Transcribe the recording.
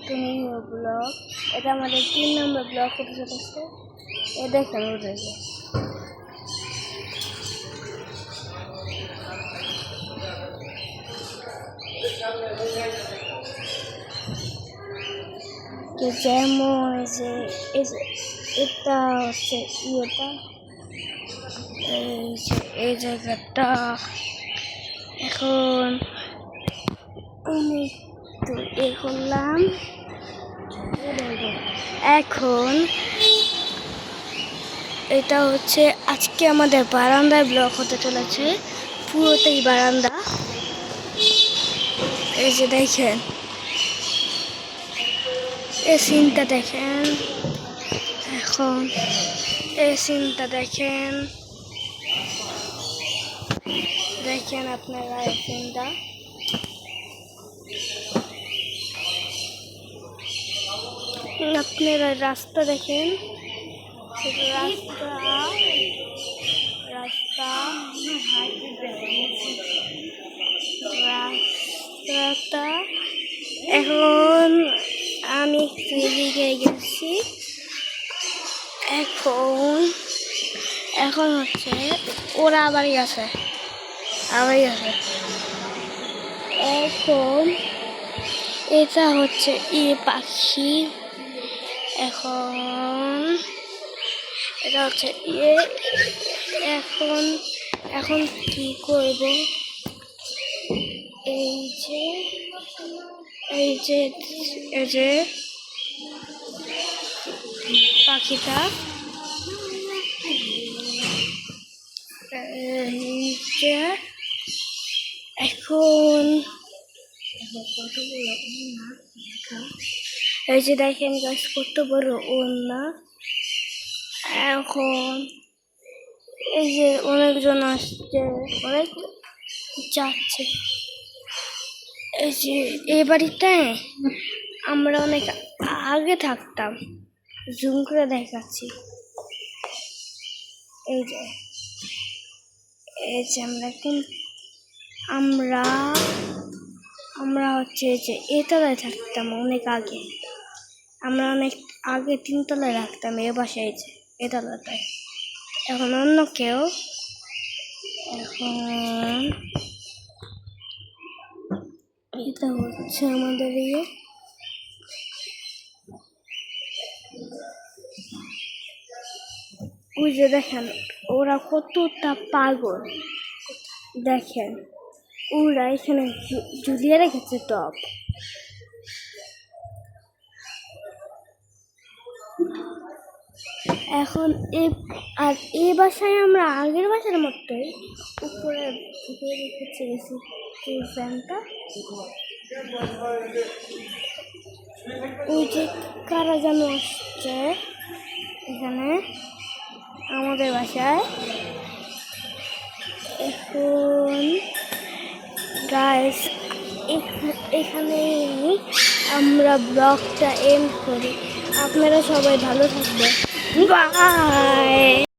Two new blog. এটা আমাদের 3 নম্বর blog হতে চলেছে। এ দেখেন ওদেরকে যেমন যে এটা হচ্ছে ইয়েটা, এই জায়গাটা এখন অনেক তো এ করলাম। এখন এটা হচ্ছে আজকে আমাদের বারান্দার ব্লক হতে চলেছে, পুরোটাই বারান্দা। এই যে দেখেন এই সিনটা দেখেন, এখন এই সিনটা দেখেন, দেখেন আপনারা এই সিনটা। আপনারা রাস্তা দেখেন, রাস্তাটা এখন আমি এদিকে গেছি। এখন হচ্ছে ওরা আবার গেছে। এখন এটা হচ্ছে পাখি। এখন এটা হচ্ছে এখন কি করব? এই যে পাখিটা, এখন এই যে দেখেন গাছ কত বড় ওড়না। এখন এই যে অনেকজন আসছে, অনেক যাচ্ছে। এই যে এই বাড়িটায় আমরা অনেক আগে থাকতাম, জুম করে দেখাচ্ছি। এই যে আমরা হচ্ছে যে এতলায় থাকতাম অনেক আগে। আমরা অনেক আগে 3 তলায় রাখতাম এ বাসায়, যে এতলাটায়। এখন অন্য কেউ। এখন এটা হচ্ছে আমাদের ওই যে দেখেন ওরা কতটা পাগল, দেখেন ওরা এখানে ঝুলিয়ে রেখেছে টপ। এখন এই বাসায় আমরা আগের বাসার মতোই উপরে রেখেছি ফ্যানটা। ওই যে কারা যেন আসছে এখানে আমাদের বাসায়। এখন গাইস এখানে আমরা ব্লগটা এন্ড করি। আপনারা সবাই ভালো থাকবেন, বাই।